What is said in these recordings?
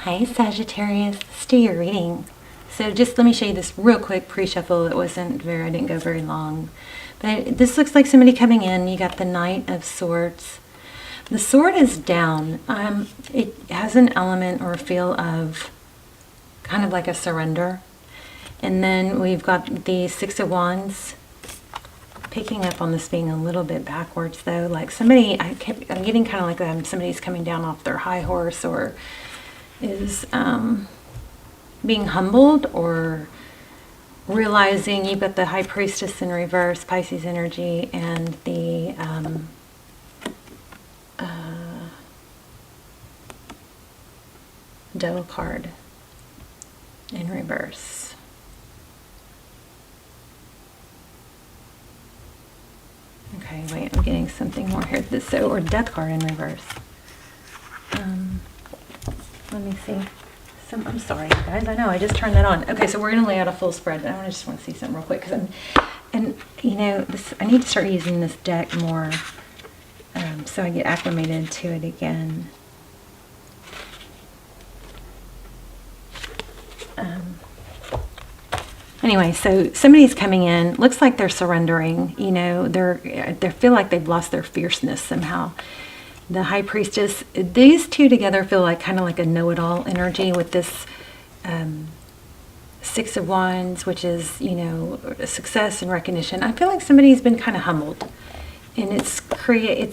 Hi Sagittarius, let's do your reading. So just let me show you this real quick pre-shuffle. I didn't go very long. But this looks like somebody coming in. You got the Knight of Swords. The sword is down. It has an element or a feel of kind of like a surrender. And then we've got the Six of Wands. Picking up on this being a little bit backwards though. Like somebody, I'm getting kind of like somebody's coming down off their high horse or is being humbled or realizing. You've got the High Priestess in reverse, Pisces energy, and the Devil card in reverse. Okay, wait, I'm getting something more here. Or Death card in reverse. Let me see. I'm sorry, guys. I know I just turned that on. Okay, so we're going to lay out a full spread. I just want to see something real quick because you know, I need to start using this deck more, so I get acclimated to it again. Anyway, so somebody's coming in. Looks like they're surrendering. You know, they feel like they've lost their fierceness somehow. The High Priestess, these two together feel like kind of like a know-it-all energy with this Six of Wands, which is, you know, success and recognition. I feel like somebody's been kind of humbled, and it's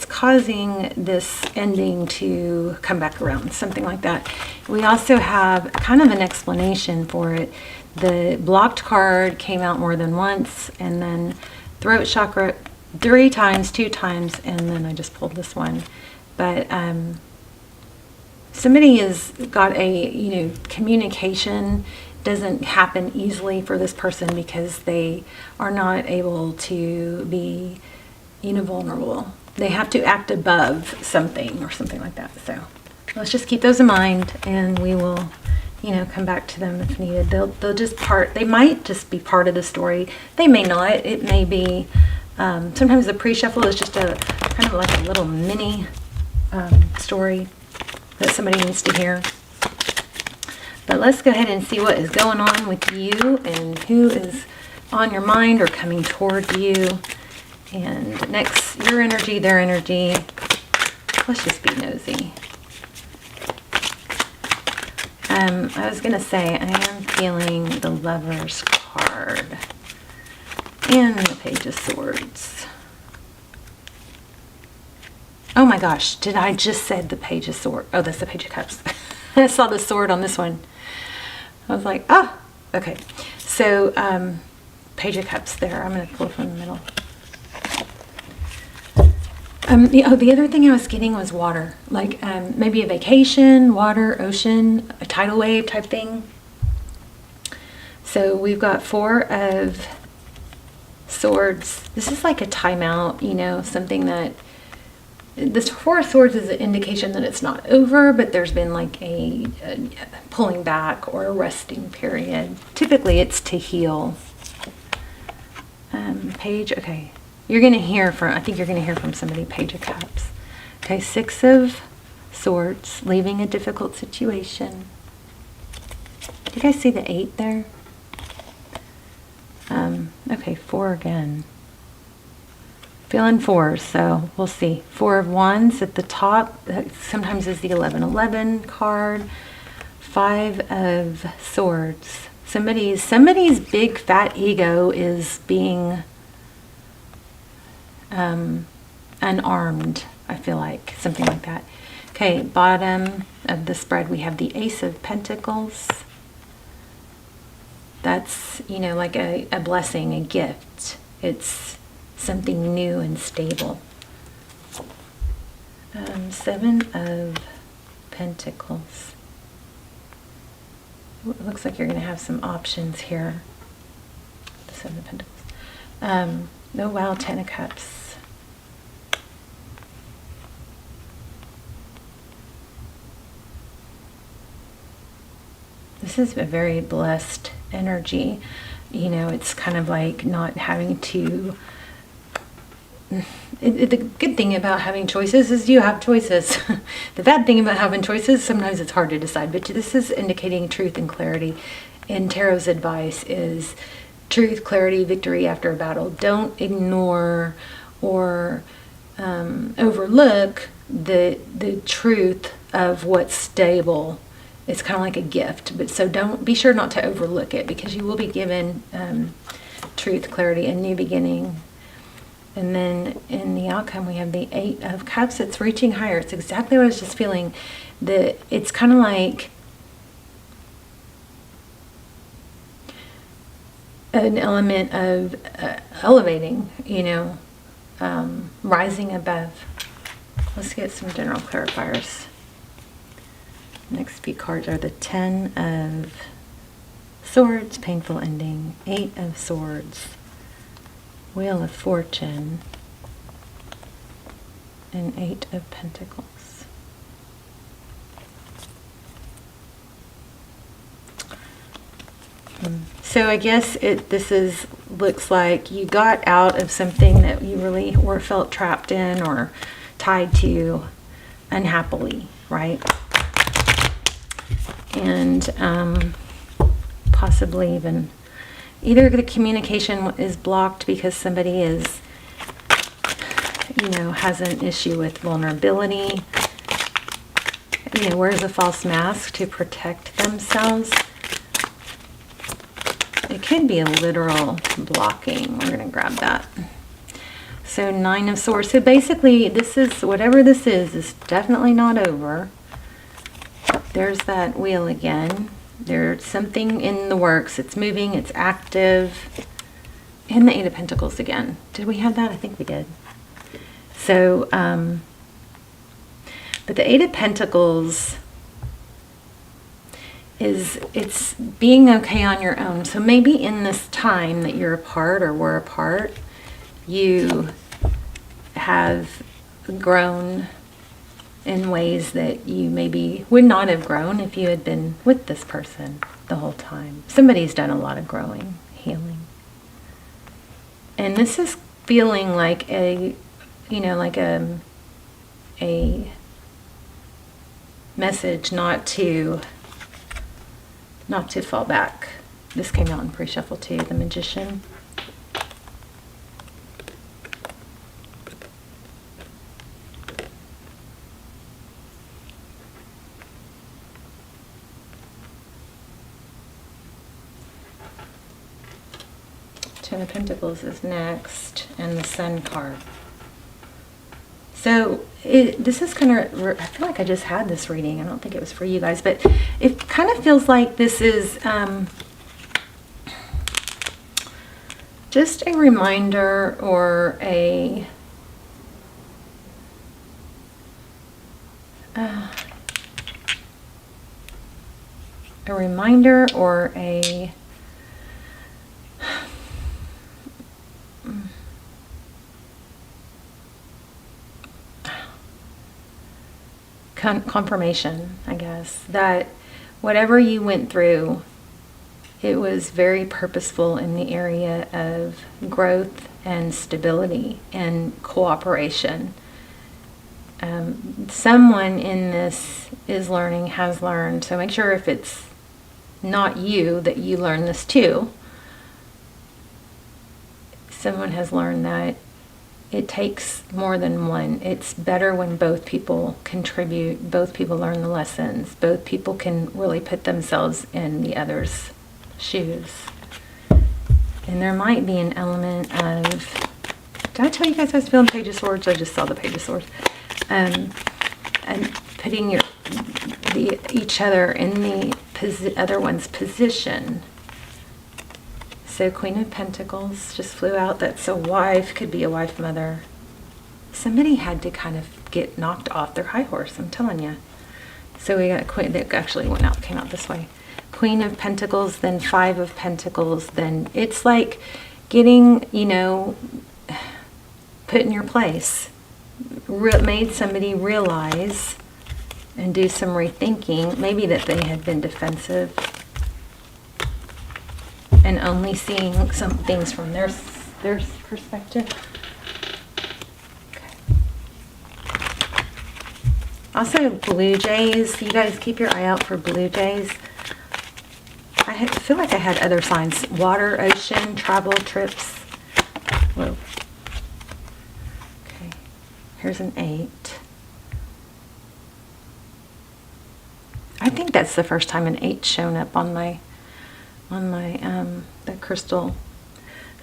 causing this ending to come back around, something like that. We also have kind of an explanation for it. The blocked card came out more than once, and then throat chakra 3 times, 2 times, and then I just pulled this one. But somebody has got communication doesn't happen easily for this person because they are not able to be, vulnerable. They have to act above something or something like that. So let's just keep those in mind, and we will, come back to them if needed. They might just be part of the story. They may not. It may be, sometimes the pre-shuffle is just a kind of like a little mini story that somebody needs to hear. But let's go ahead and see what is going on with you and who is on your mind or coming toward you. And next, your energy, their energy. Let's just be nosy. I was going to say, I am feeling the Lover's card and the Page of Swords. Oh my gosh, did I just said the Page of Swords? Oh, that's the Page of Cups. I saw the sword on this one. I was like, oh, okay. So, Page of Cups there. I'm going to pull from the middle. The other thing I was getting was water. Like maybe a vacation, water, ocean, a tidal wave type thing. So we've got 4 of Swords. This is like a timeout, something that... This 4 of Swords is an indication that it's not over, but there's been like a pulling back or a resting period. Typically it's to heal. Page, okay. You're going to hear from, I think you're going to hear from somebody, Page of Cups. Okay, 6 of Swords, leaving a difficult situation. Do you guys see the 8 there? Okay, 4 again. Feeling 4, so we'll see. 4 of Wands at the top. That sometimes is the 1111 card. 5 of Swords. Somebody's big fat ego is being unarmed, I feel like. Something like that. Okay, bottom of the spread we have the Ace of Pentacles. That's, like a blessing, a gift. It's something new and stable. 7 of Pentacles. It looks like you're going to have some options here. The 7 of Pentacles. Oh wow, 10 of Cups. This is a very blessed energy. It's kind of like not having to The good thing about having choices is you have choices. The bad thing about having choices, sometimes it's hard to decide. But this is indicating truth and clarity. And Tarot's advice is truth, clarity, victory after a battle. Don't ignore or overlook the truth of what's stable. It's kind of like a gift, but so don't be sure not to overlook it, because you will be given truth, clarity, and new beginning. And then in the outcome, we have the 8 of Cups. It's reaching higher. It's exactly what I was just feeling. That it's kind of like an element of elevating, rising above. Let's get some general clarifiers. Next few cards are the 10 of Swords, painful ending, 8 of Swords, Wheel of Fortune, and 8 of Pentacles. So I guess looks like you got out of something that you really felt trapped in or tied to unhappily, right? And possibly even either the communication is blocked because somebody is, has an issue with vulnerability, wears a false mask to protect themselves. It could be a literal blocking. We're going to grab that. So 9 of Swords. So basically, whatever this is definitely not over. There's that wheel again. There's something in the works. It's moving. It's active. And the 8 of Pentacles again. Did we have that? I think we did. So, but the 8 of Pentacles it's being okay on your own. So maybe in this time that you're apart or were apart, you have grown in ways that you maybe would not have grown if you had been with this person the whole time. Somebody's done a lot of growing, healing. And this is feeling like a message not to fall back. This came out in pre-shuffle too, the Magician. Ten of Pentacles is next, and the Sun card. So this is kind of, I feel like I just had this reading. I don't think it was for you guys, but it kind of feels like this is just a reminder or a reminder or a confirmation, I guess, that whatever you went through, it was very purposeful in the area of growth and stability and cooperation. Someone in this is learning, has learned, so make sure if it's not you that you learn this too. Someone has learned that it takes more than one. It's better when both people contribute, both people learn the lessons, both people can really put themselves in the other's shoes. And there might be an element of, did I tell you guys I was feeling Page of Swords? I just saw the Page of Swords. And putting each other in the other one's position. So Queen of Pentacles just flew out. That's a wife, could be a wife, mother. Somebody had to kind of get knocked off their high horse, I'm telling you. So we got Queen, that actually came out this way. Queen of Pentacles, then 5 of Pentacles, then it's like getting, put in your place. Made somebody realize and do some rethinking, maybe that they had been defensive and only seeing some things from their perspective. Also, blue jays. You guys keep your eye out for blue jays. I feel like I had other signs. Water, ocean, travel, trips. Whoa. Okay. Here's an 8. I think that's the first time an 8's shown up on my that crystal.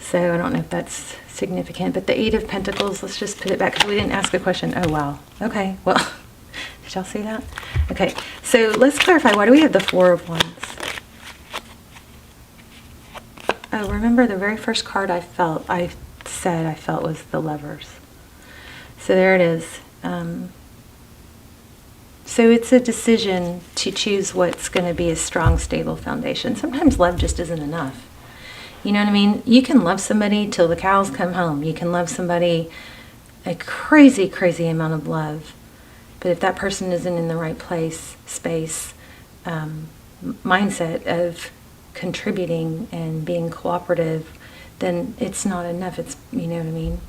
So I don't know if that's significant, but the 8 of Pentacles, let's just put it back because we didn't ask a question. Oh, wow. Okay, well, did y'all see that? Okay, so let's clarify. Why do we have the 4 of Wands? Oh, remember the very first card I said I felt was the Lovers. So there it is. So it's a decision to choose what's going to be a strong, stable foundation. Sometimes love just isn't enough. You know what I mean? You can love somebody till the cows come home. You can love somebody a crazy, crazy amount of love. But if that person isn't in the right place, space, mindset of contributing and being cooperative, then it's not enough. It's, you know what I mean?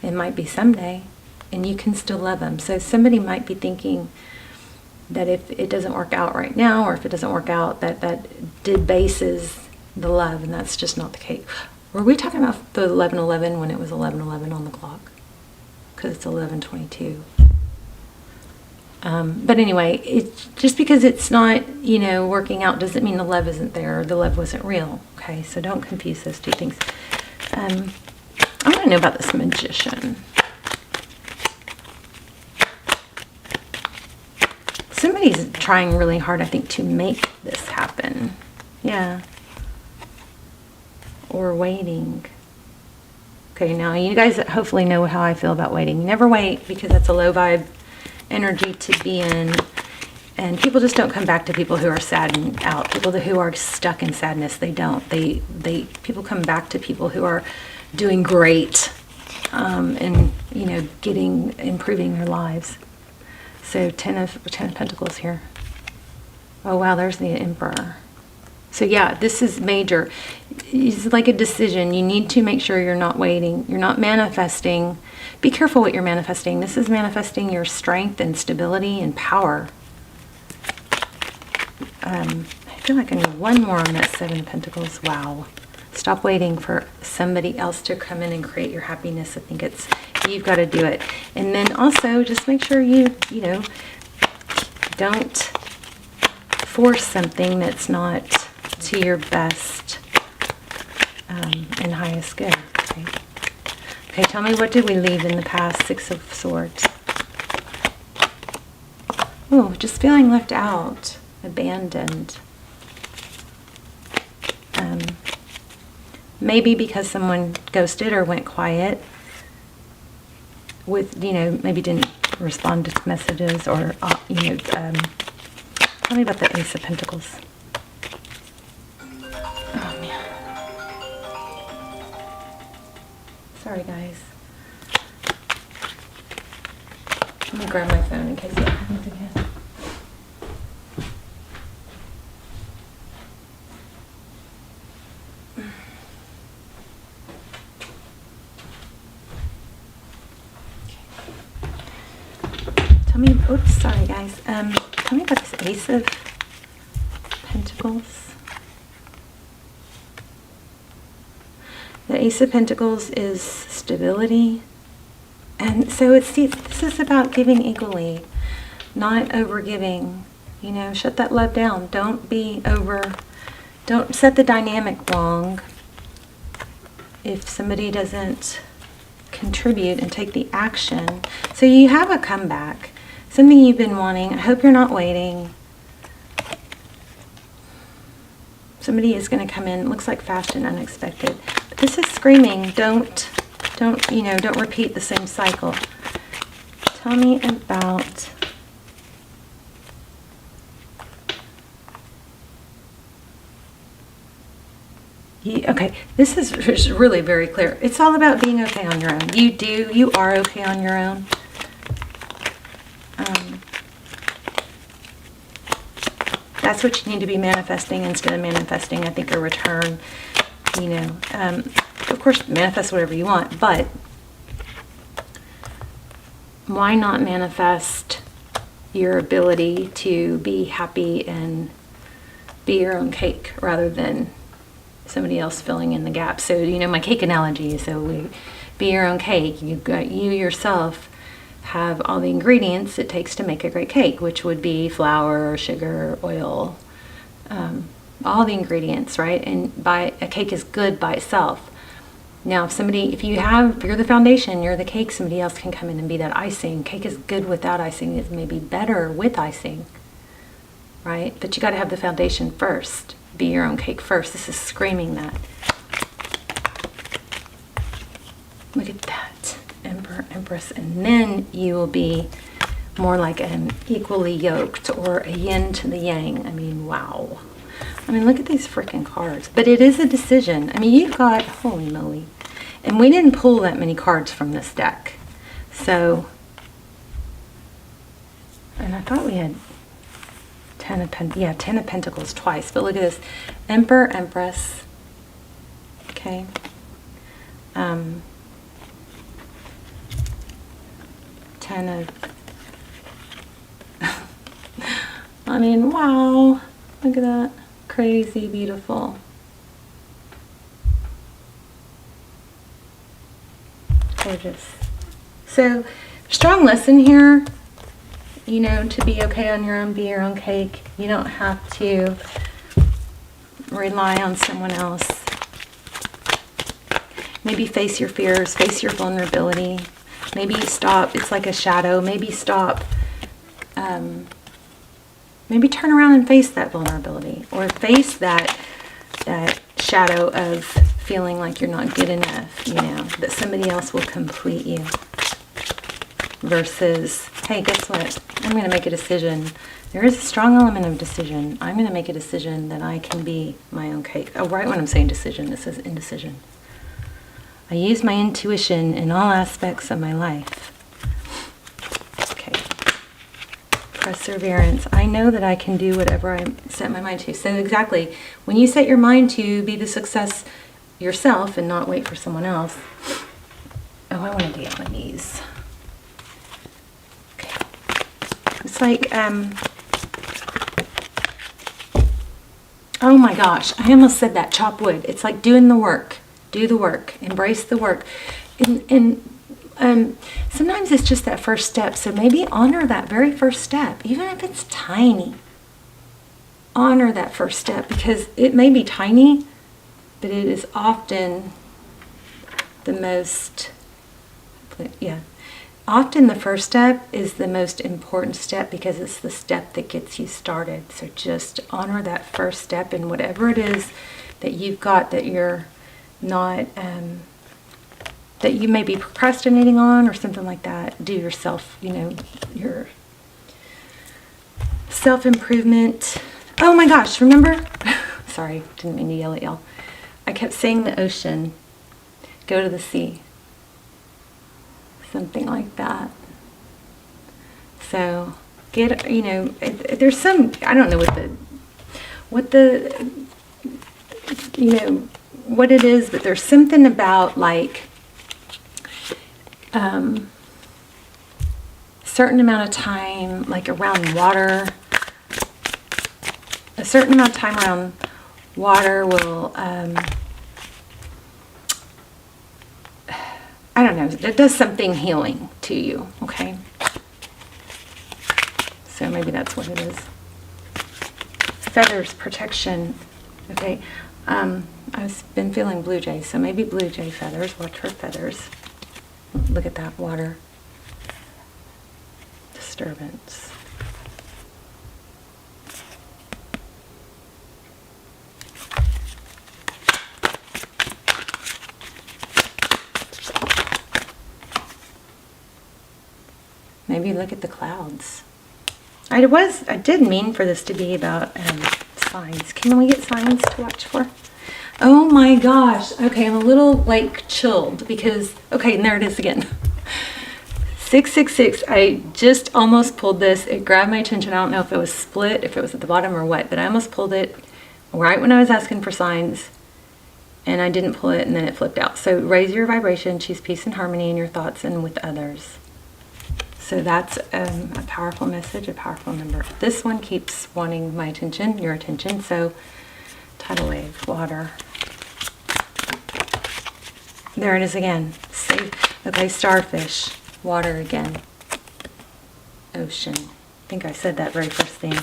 It might be someday, and you can still love them. So somebody might be thinking that if it doesn't work out right now, or if it doesn't work out, that debases the love, and that's just not the case. Were we talking about the 11:11 when it was 11:11 on the clock? Because it's 11:22. But anyway, it's just because it's not, you know, working out doesn't mean the love isn't there, or the love wasn't real. Okay, so don't confuse those two things. I want to know about this Magician. Somebody's trying really hard, I think, to make this happen. Yeah. Or waiting. Okay, now you guys hopefully know how I feel about waiting. Never wait, because that's a low vibe energy to be in. And people just don't come back to people who are sad and out. People who are stuck in sadness, they don't. People come back to people who are doing great, and, you know, improving their lives. So 10 of Pentacles here. Oh wow, there's the Emperor. So yeah, this is major. It's like a decision. You need to make sure you're not waiting. You're not manifesting. Be careful what you're manifesting. This is manifesting your strength and stability and power. I feel like I need one more on that 7 of Pentacles. Wow. Stop waiting for somebody else to come in and create your happiness. I think you've got to do it. And then also just make sure you know, don't force something that's not to your best and highest good. Okay, tell me, what did we leave in the past? 6 of Swords. Oh, just feeling left out, abandoned. Maybe because someone ghosted or went quiet with, you know, maybe didn't respond to messages, or, you know, tell me about the Ace of Pentacles. Oh, man. Sorry, guys. Let me grab my phone in case it happens again. Tell me, oops, sorry guys. Tell me about this Ace of Pentacles. The Ace of Pentacles is stability. And so this is about giving equally, not over giving. You know, shut that love down. Don't set the dynamic wrong. If somebody doesn't contribute and take the action. So you have a comeback. Something you've been wanting. I hope you're not waiting. Somebody is going to come in. It looks like fast and unexpected. But this is screaming. Don't repeat the same cycle. Tell me about okay, this is really very clear. It's all about being okay on your own. You are okay on your own. That's what you need to be manifesting instead of manifesting, I think, a return. You know, of course, manifest whatever you want, but why not manifest your ability to be happy and be your own cake rather than somebody else filling in the gaps. So, you know, my cake analogy, so we be your own cake. You yourself have all the ingredients it takes to make a great cake, which would be flour, sugar, oil, all the ingredients, right? And a cake is good by itself. Now, if you're the foundation, you're the cake, somebody else can come in and be that icing. Cake is good without icing. It's maybe better with icing, right? But you got to have the foundation first. Be your own cake first. This is screaming that. Look at that. Emperor, Empress. And then you will be more like an equally yoked or a yin to the yang. I mean, wow. I mean, look at these freaking cards. But it is a decision. I mean, you've got, holy moly. And we didn't pull that many cards from this deck. So, and I thought we had 10 of Pentacles twice. But look at this. Emperor, Empress. Okay. 10 of... I mean, wow. Look at that. Crazy beautiful. Gorgeous. So, strong lesson here, you know, to be okay on your own, be your own cake. You don't have to rely on someone else. Maybe face your fears, face your vulnerability. Maybe stop, it's like a shadow. Maybe stop, maybe turn around and face that vulnerability, or face that shadow of feeling like you're not good enough, you know, that somebody else will complete you. Versus, hey, guess what? I'm going to make a decision. There is a strong element of decision. I'm going to make a decision that I can be my own cake. Oh, right when I'm saying decision, it says indecision. I use my intuition in all aspects of my life. Okay. Perseverance. I know that I can do whatever I set my mind to. So exactly, when you set your mind to be the success yourself and not wait for someone else. Oh, I want to be on my knees. Okay. It's like, oh my gosh, I almost said that, chop wood. It's like doing the work. Do the work. Embrace the work. And sometimes it's just that first step. So maybe honor that very first step, even if it's tiny. Honor that first step, because it may be tiny, but it is often the most, often the first step is the most important step, because it's the step that gets you started. So just honor that first step, and whatever it is that you've got that you're not, that you may be procrastinating on or something like that, do yourself, you know, your self-improvement. Oh my gosh, remember? Sorry, didn't mean to yell at y'all. I kept saying the ocean, go to the sea. Something like that. So, get, you know, there's some, I don't know what the, you know, what it is, but there's something about like, certain amount of time, like around water, a certain amount of time around water will, I don't know, it does something healing to you, okay? So maybe that's what it is. Feathers, protection, okay? I've been feeling blue jay, so maybe blue jay feathers, watch her feathers. Look at that, water. Disturbance. Maybe look at the clouds. I did mean for this to be about signs. Can we get signs to watch for? Oh my gosh. Okay, I'm a little like chilled because, okay, and there it is again. 666. I just almost pulled this. It grabbed my attention. I don't know if it was split, if it was at the bottom or what, but I almost pulled it right when I was asking for signs, and I didn't pull it, and then it flipped out. So raise your vibration, choose peace and harmony in your thoughts and with others. So that's a powerful message, a powerful number. This one keeps wanting my attention, your attention. So tidal wave, water. There it is again. See? Okay, starfish, water again. Ocean. I think I said that very first thing.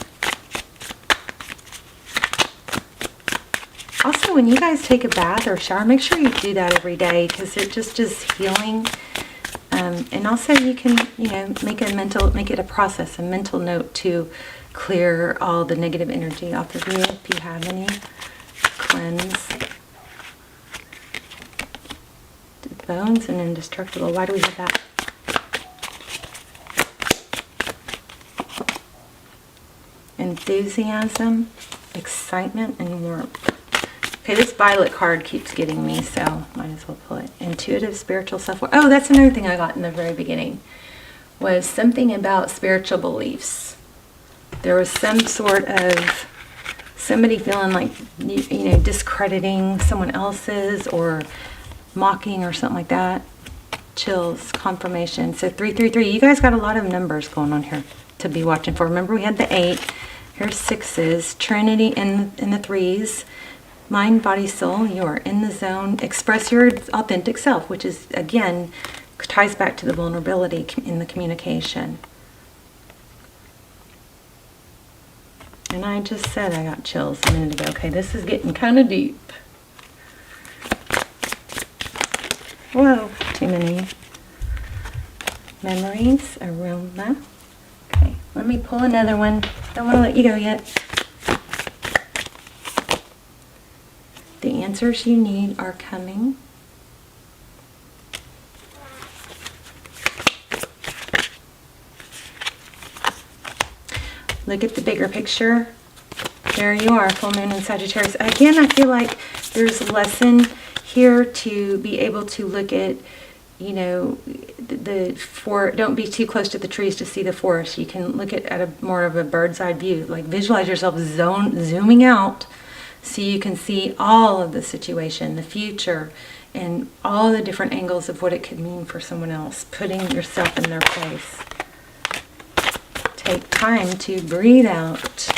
Also, when you guys take a bath or shower, make sure you do that every day because it just is healing. And also you can, make it a process, a mental note to clear all the negative energy off of you if you have any. Cleanse. Bones and indestructible. Why do we have that? Enthusiasm, excitement, and warmth. Okay, this violet card keeps getting me, so might as well pull it. Intuitive, spiritual self-worth. Oh, that's another thing I got in the very beginning, was something about spiritual beliefs. There was some sort of somebody feeling like, discrediting someone else's or mocking or something like that. Chills, confirmation. So 333. You guys got a lot of numbers going on here to be watching for. Remember, we had the 8. Here's 6s. Trinity in the 3s. Mind, body, soul, you are in the zone. Express your authentic self, which is, again, ties back to the vulnerability in the communication. And I just said I got chills a minute ago. Okay, this is getting kind of deep. Whoa, too many memories, aroma. Okay, let me pull another one. Don't want to let you go yet. The answers you need are coming. Look at the bigger picture. There you are, full moon in Sagittarius. Again, I feel like there's a lesson here to be able to look at, don't be too close to the trees to see the forest. You can look at a more of a bird's eye view. Like visualize yourself zooming out so you can see all of the situation, the future, and all the different angles of what it could mean for someone else, putting yourself in their place. Take time to breathe out.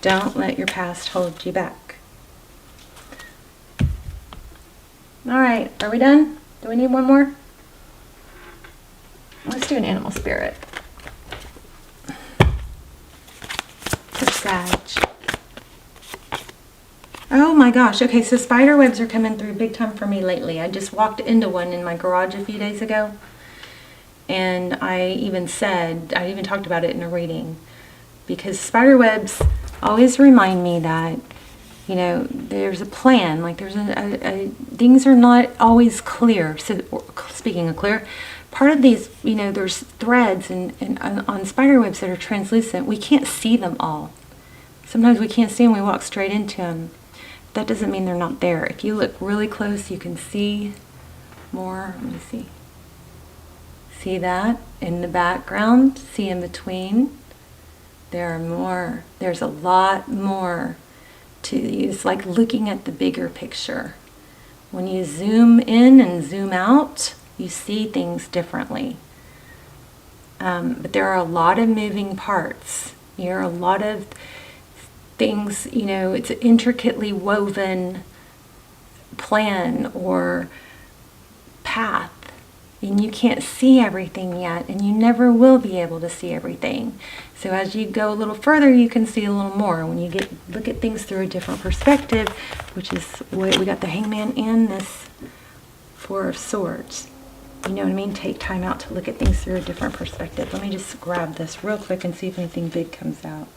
Don't let your past hold you back. All right, are we done? Do we need one more? Let's do an animal spirit. For Sag. Oh my gosh, okay, so spider webs are coming through big time for me lately. I just walked into one in my garage a few days ago. And I even talked about it in a reading. Because spider webs always remind me that, there's a plan. Like there's things are not always clear. So speaking of clear, part of these, there's threads and on spider webs that are translucent. We can't see them all. Sometimes we can't see them. We walk straight into them. That doesn't mean they're not there. If you look really close, you can see more. Let me see. See that in the background? See in between? There are more. There's a lot more to these. It's like looking at the bigger picture. When you zoom in and zoom out, you see things differently. But there are a lot of moving parts. There are a lot of things, it's an intricately woven plan or path. And you can't see everything yet, and you never will be able to see everything. So as you go a little further, you can see a little more. When you look at things through a different perspective, which is what we got, the Hangman and this Four of Swords. You know what I mean? Take time out to look at things through a different perspective. Let me just grab this real quick and see if anything big comes out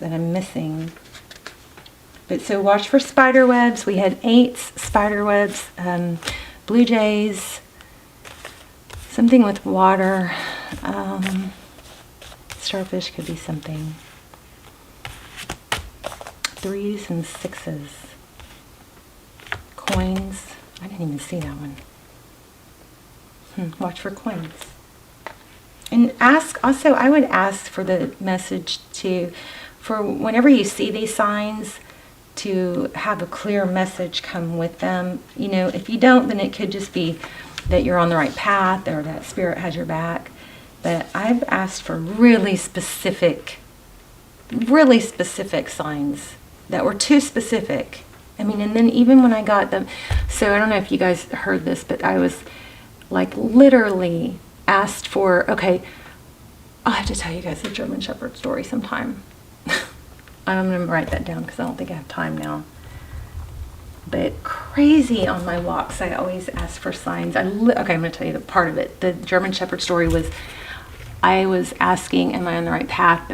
that I'm missing. But so watch for spider webs. We had 8s, spider webs, blue jays, something with water, starfish could be something. 3s and 6s. Coins. I didn't even see that one. Watch for coins. And also I would ask for the message for whenever you see these signs, to have a clear message come with them. If you don't, then it could just be that you're on the right path or that spirit has your back. But I've asked for really specific signs that were too specific. I mean, and then even when I got them, so I don't know if you guys heard this, but I was like literally asked for, okay, I'll have to tell you guys the German Shepherd story sometime. I'm going to write that down because I don't think I have time now. But crazy on my walks, I always ask for signs. Okay, I'm going to tell you the part of it. The German Shepherd story was, I was asking, am I on the right path?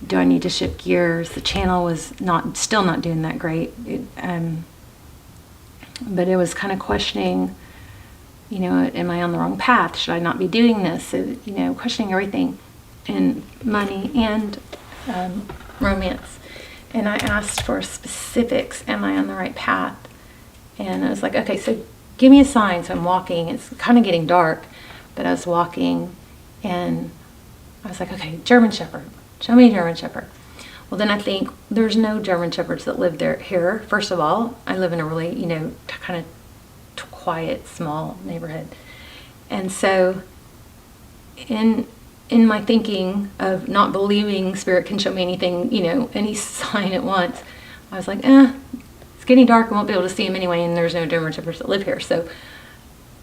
Do I need to shift gears? The channel was still not doing that great. But it was kind of questioning, you know, am I on the wrong path? Should I not be doing this? So, you know, questioning everything in money and romance. And I asked for specifics. Am I on the right path? And I was like, okay, so give me a sign. So I'm walking. It's kind of getting dark, but I was walking and I was like, okay, German Shepherd. Show me a German Shepherd. Well, then I think there's no German Shepherds that live here. First of all, I live in a really, you know, kind of quiet, small neighborhood. And so in my thinking of not believing Spirit can show me anything, you know, any sign at once, I was like, it's getting dark. I won't be able to see him anyway, and there's no German Shepherds that live here. So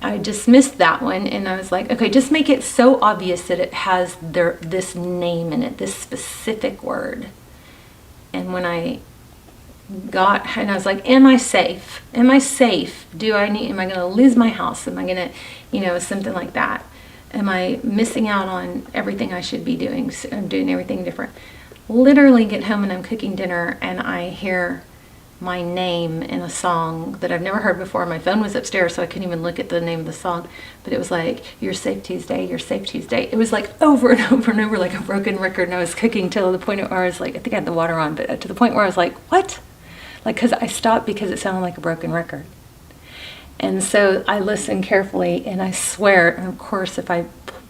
I dismissed that one, and I was like, okay, just make it so obvious that it has this name in it, this specific word. And when I was like, am I safe? Am I safe? Am I going to lose my house? Am I going to, you know, something like that? Am I missing out on everything I should be doing? I'm doing everything different. Literally get home and I'm cooking dinner and I hear my name in a song that I've never heard before. My phone was upstairs, so I couldn't even look at the name of the song. But it was like, "You're safe Tuesday, you're safe Tuesday." It was like over and over and over, like a broken record. And I was cooking till the point where I was like, I think I had the water on, but to the point where I was like, what? Like, because I stopped because it sounded like a broken record. And so I listened carefully, and I swear, and of course, if I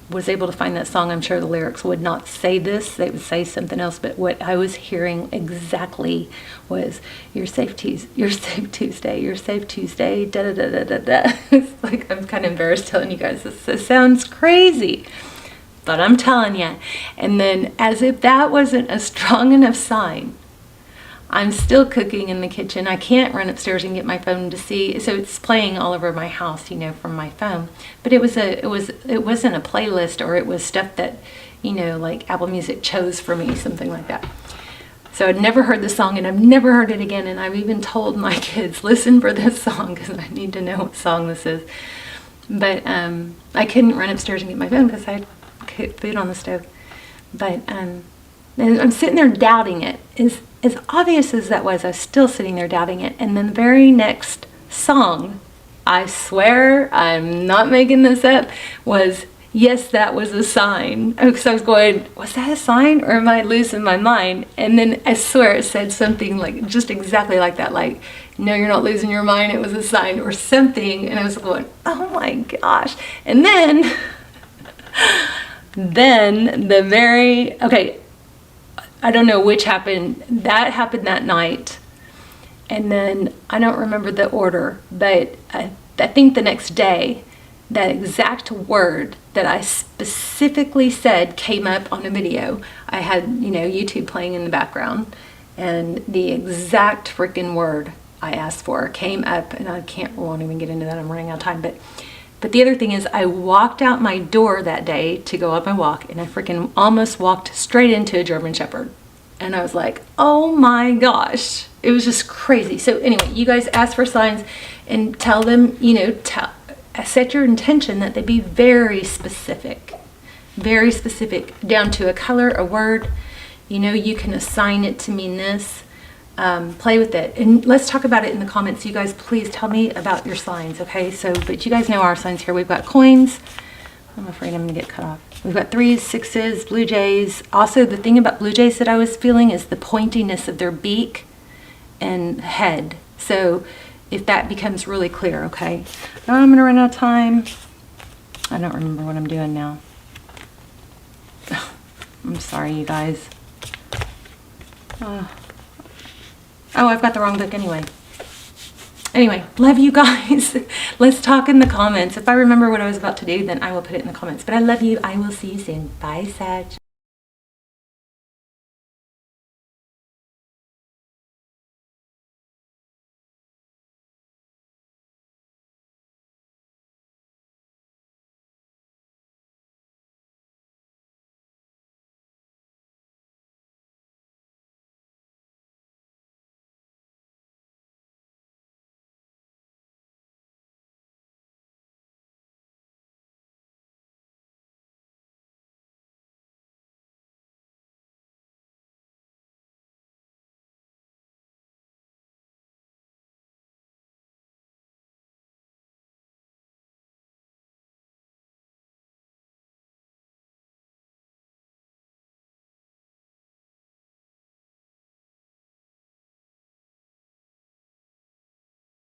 was able to find that song, I'm sure the lyrics would not say this. They would say something else. But what I was hearing exactly was, "You're safe Tuesday, you're safe Tuesday, you're safe Tuesday, da da da da da da." It's like, I'm kind of embarrassed telling you guys this. This sounds crazy, but I'm telling you. And then, as if that wasn't a strong enough sign, I'm still cooking in the kitchen. I can't run upstairs and get my phone to see. So it's playing all over my house, you know, from my phone. But it wasn't a playlist, or it was stuff that, you know, like Apple Music chose for me, something like that. So I'd never heard the song, and I've never heard it again. And I've even told my kids, listen for this song because I need to know what song this is. But I couldn't run upstairs and get my phone because I had food on the stove. But and I'm sitting there doubting it. As obvious as that was, I was still sitting there doubting it. And then the very next song, I swear I'm not making this up, was "Yes, That Was a Sign." So I was going, was that a sign, or am I losing my mind? And then I swear it said something like, just exactly like that, like, "No, you're not losing your mind, it was a sign," or something. And I was going, oh my gosh. And then, I don't know which happened. That happened that night. And then I don't remember the order, but I think the next day, that exact word that I specifically said came up on a video. I had, you know, YouTube playing in the background, and the exact freaking word I asked for came up, and won't even get into that. I'm running out of time. But the other thing is, I walked out my door that day to go up my walk, and I freaking almost walked straight into a German Shepherd. And I was like, oh my gosh. It was just crazy. So anyway, you guys ask for signs and tell them, you know, set your intention that they be very specific, down to a color, a word. You know, you can assign it to mean this. Play with it, and let's talk about it in the comments. You guys, please tell me about your signs, okay? So, but you guys know our signs here. We've got coins. I'm afraid I'm gonna get cut off. We've got 3s, 6s, blue jays. Also, the thing about blue jays that I was feeling is the pointiness of their beak and head. So, if that becomes really clear, okay? Now I'm gonna run out of time. I don't remember what I'm doing now. I'm sorry, you guys. Oh, I've got the wrong book anyway. Anyway, love you guys. Let's talk in the comments. If I remember what I was about to do, then I will put it in the comments. But I love you. I will see you soon. Bye, Sag.